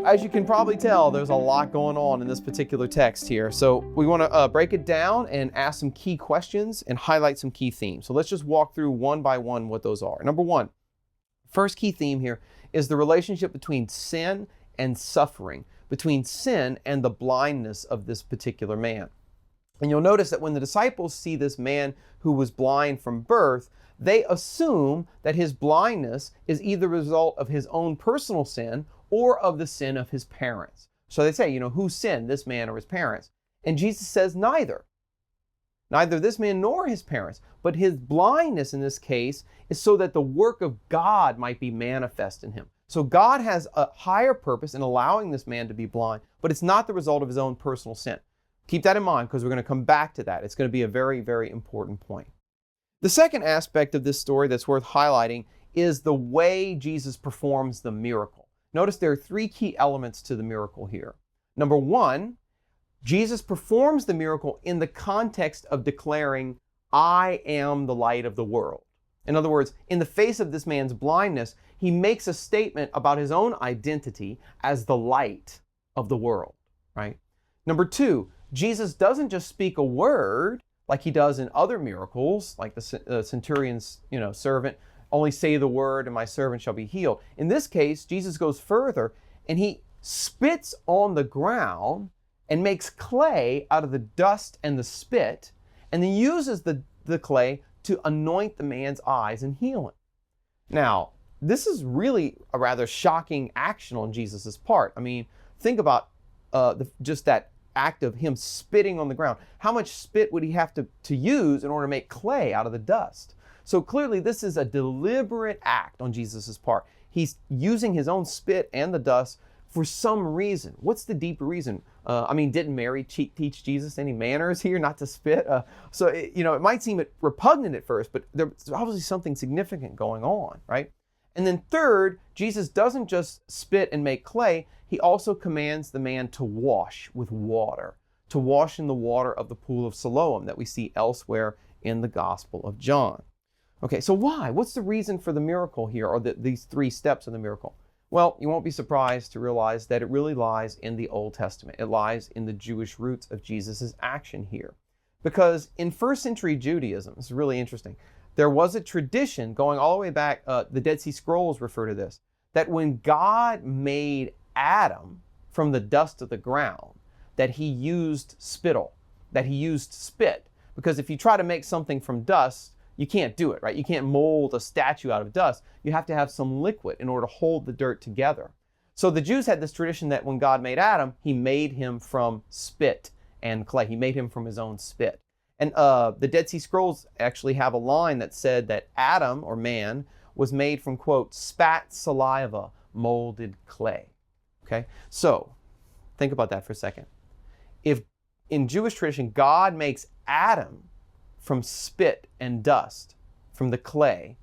as you can probably tell, there's a lot going on in this particular text here. So we want to break it down and ask some key questions and highlight some key themes. So let's just walk through one by one what those are. Number one, first key theme here is the relationship between sin and suffering, between sin and the blindness of this particular man. And you'll notice that when the disciples see this man who was blind from birth, they assume that his blindness is either a result of his own personal sin or of the sin of his parents. So they say, who sinned, this man or his parents? And Jesus says neither. Neither this man nor his parents. But his blindness in this case is so that the work of God might be manifest in him. So God has a higher purpose in allowing this man to be blind, but it's not the result of his own personal sin. Keep that in mind because we're going to come back to that. It's going to be a very, very important point. The second aspect of this story that's worth highlighting is the way Jesus performs the miracle. Notice there are three key elements to the miracle here. Number one, Jesus performs the miracle in the context of declaring, I am the light of the world. In other words, in the face of this man's blindness, he makes a statement about his own identity as the light of the world, right? Number two, Jesus doesn't just speak a word like he does in other miracles, like the centurion's servant, only say the word and my servant shall be healed. In this case, Jesus goes further and he spits on the ground and makes clay out of the dust and the spit, and then uses the clay to anoint the man's eyes and heal him. Now, this is really a rather shocking action on Jesus' part. I mean, think about just that act of him spitting on the ground. How much spit would he have to use in order to make clay out of the dust? So clearly this is a deliberate act on Jesus' part. He's using his own spit and the dust for some reason. What's the deeper reason? Didn't Mary teach Jesus any manners here not to spit? It might seem repugnant at first, but there's obviously something significant going on, right? And then third, Jesus doesn't just spit and make clay, he also commands the man to wash with water, to wash in the water of the pool of Siloam that we see elsewhere in the Gospel of John. Okay, so why? What's the reason for the miracle here, or these three steps of the miracle? Well, you won't be surprised to realize that it really lies in the Old Testament. It lies in the Jewish roots of Jesus' action here. Because in first century Judaism, this is really interesting, there was a tradition going all the way back, the Dead Sea Scrolls refer to this, that when God made Adam from the dust of the ground, that he used spittle, that he used spit. Because if you try to make something from dust, you can't do it, right? You can't mold a statue out of dust. You have to have some liquid in order to hold the dirt together. So the Jews had this tradition that when God made Adam, he made him from spit and clay. He made him from his own spit. And the Dead Sea Scrolls actually have a line that said that Adam, or man, was made from, quote, spat saliva, molded clay. Okay, so think about that for a second. If in Jewish tradition, God makes Adam from spit and dust, from the clay,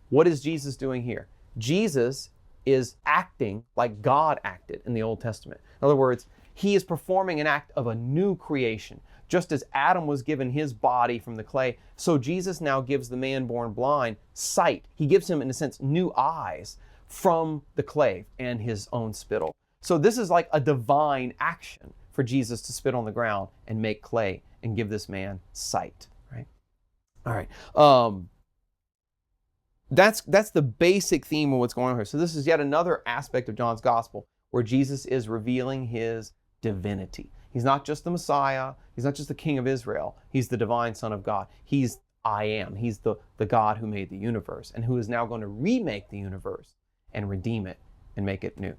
what is Jesus doing here? Jesus is acting like God acted in the Old Testament. In other words, he is performing an act of a new creation. Just as Adam was given his body from the clay, so Jesus now gives the man born blind sight. He gives him, in a sense, new eyes from the clay and his own spittle. So this is like a divine action for Jesus to spit on the ground and make clay and give this man sight, right? All right. That's the basic theme of what's going on here. So this is yet another aspect of John's gospel where Jesus is revealing his divinity. He's not just the Messiah. He's not just the King of Israel. He's the divine Son of God. He's I am. He's the God who made the universe and who is now going to remake the universe and redeem it and make it new.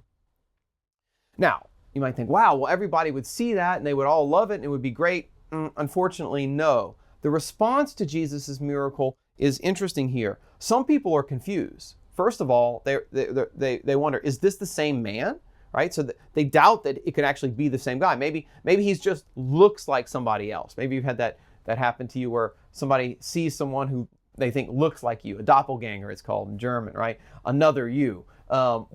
Now, you might think, wow, well, everybody would see that and they would all love it and it would be great. Unfortunately, no. The response to Jesus' miracle is interesting here. Some people are confused. First of all, they wonder, is this the same man? Right? So they doubt that it could actually be the same guy. Maybe he's just looks like somebody else. Maybe you've had that happen to you where somebody sees someone who they think looks like you. A doppelganger, it's called in German, right? Another you. So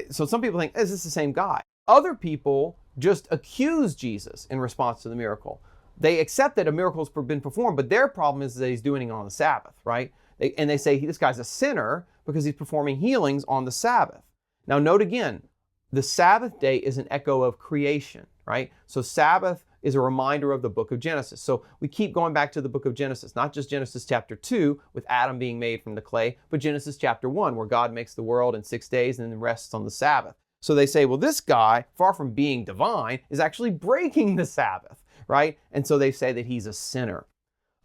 some people think, is this the same guy? Other people just accuse Jesus in response to the miracle. They accept that a miracle has been performed, but their problem is that he's doing it on the Sabbath, right? They say this guy's a sinner because he's performing healings on the Sabbath. Now note again, the Sabbath day is an echo of creation, right? So Sabbath is a reminder of the book of Genesis. So we keep going back to the book of Genesis, not just Genesis chapter 2 with Adam being made from the clay, but Genesis chapter 1 where God makes the world in 6 days and then rests on the Sabbath. So they say, well, this guy, far from being divine, is actually breaking the Sabbath, right? And so they say that he's a sinner.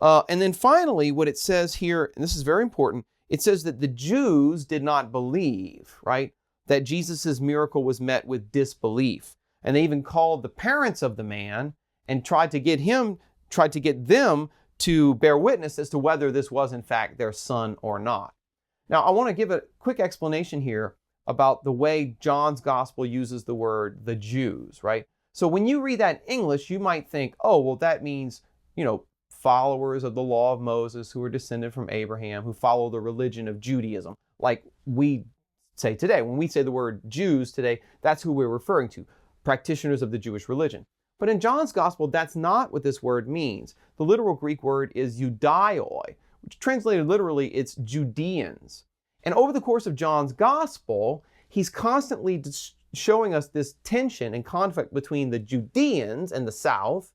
And then finally, what it says here, and this is very important, it says that the Jews did not believe, right? That Jesus' miracle was met with disbelief. And they even called the parents of the man and tried to get them to bear witness as to whether this was in fact their son or not. Now, I want to give a quick explanation here about the way John's gospel uses the word the Jews, right? So when you read that in English, you might think, oh, well, that means, followers of the law of Moses who are descended from Abraham, who follow the religion of Judaism, like we say today. When we say the word Jews today, that's who we're referring to, practitioners of the Jewish religion. But in John's gospel, that's not what this word means. The literal Greek word is Judaioi, which translated literally, it's Judeans. And over the course of John's gospel, he's constantly showing us this tension and conflict between the Judeans in the south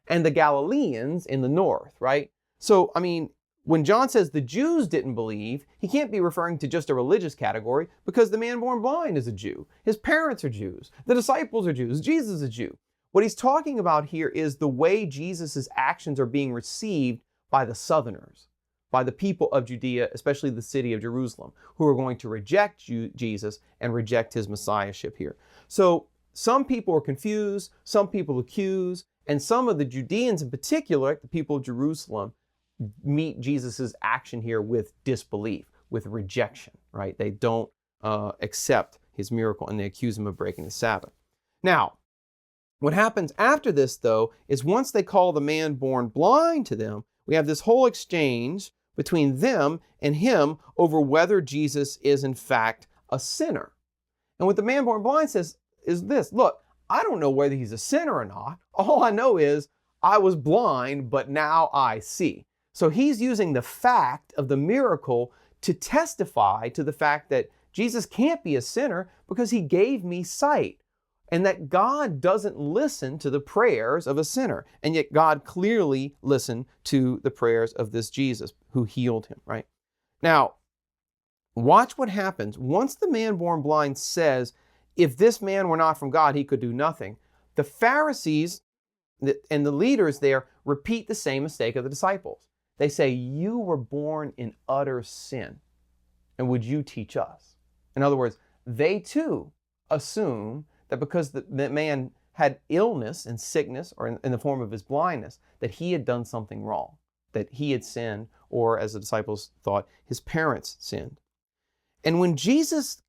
and the Galileans in the north, right? So, when John says the Jews didn't believe, he can't be referring to just a religious category because the man born blind is a Jew. His parents are Jews. The disciples are Jews. Jesus is a Jew. What he's talking about here is the way Jesus' actions are being received by the Southerners, by the people of Judea, especially the city of Jerusalem, who are going to reject Jesus and reject his messiahship here. So some people are confused, some people accuse, and some of the Judeans in particular, like the people of Jerusalem, meet Jesus' action here with disbelief, with rejection, right? They don't accept his miracle and they accuse him of breaking the Sabbath. Now, what happens after this, though, is once they call the man born blind to them, we have this whole exchange between them and him over whether Jesus is in fact a sinner. And what the man born blind says is this: look, I don't know whether he's a sinner or not. All I know is I was blind, but now I see. So he's using the fact of the miracle to testify to the fact that Jesus can't be a sinner because he gave me sight, and that God doesn't listen to the prayers of a sinner. And yet God clearly listened to the prayers of this Jesus who healed him, right? Now, watch what happens. Once the man born blind says, if this man were not from God, he could do nothing, the Pharisees and the leaders there repeat the same mistake of the disciples. They say, you were born in utter sin, and would you teach us? In other words, they too assume that because the man had illness and sickness, or in the form of his blindness, that he had done something wrong, that he had sinned, or as the disciples thought, his parents sinned. And when Jesus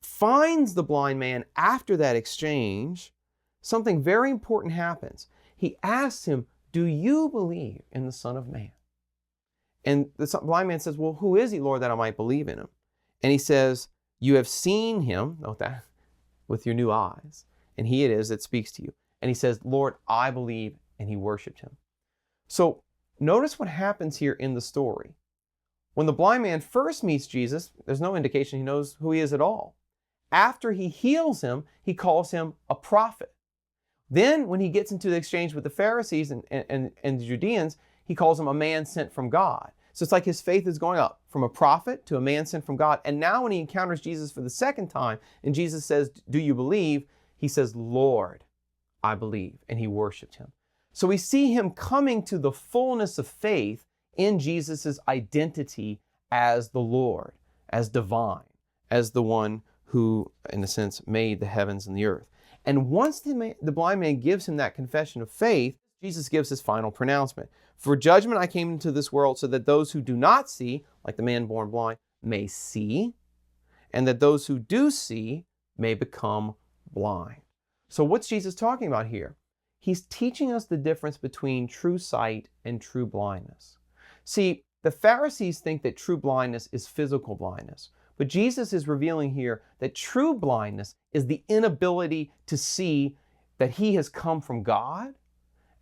finds the blind man after that exchange, something very important happens. He asks him, do you believe in the Son of Man? And the blind man says, well, who is he, Lord, that I might believe in him? And he says, you have seen him, note that, with your new eyes, and he it is that speaks to you. And he says, Lord, I believe, and he worshiped him. So notice what happens here in the story. When the blind man first meets Jesus, there's no indication he knows who he is at all. After he heals him, he calls him a prophet. Then when he gets into the exchange with the Pharisees and the Judeans, he calls him a man sent from God. So it's like his faith is going up from a prophet to a man sent from God. And now when he encounters Jesus for the second time, and Jesus says, do you believe? He says, Lord, I believe. And he worshiped him. So we see him coming to the fullness of faith in Jesus' identity as the Lord, as divine, as the one who, in a sense, made the heavens and the earth. And once the blind man gives him that confession of faith, Jesus gives his final pronouncement. For judgment I came into this world so that those who do not see, like the man born blind, may see, and that those who do see may become blind. So what's Jesus talking about here? He's teaching us the difference between true sight and true blindness. See, the Pharisees think that true blindness is physical blindness. But Jesus is revealing here that true blindness is the inability to see that he has come from God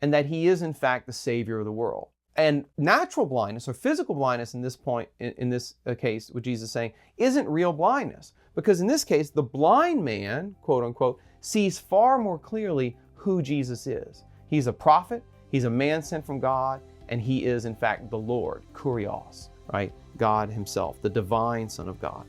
and that he is in fact the Savior of the world. And natural blindness or physical blindness in this point, in this case, what Jesus is saying, isn't real blindness. Because in this case, the blind man, quote unquote, sees far more clearly who Jesus is. He's a prophet, he's a man sent from God, and he is in fact the Lord, Kurios, right? God himself, the divine Son of God.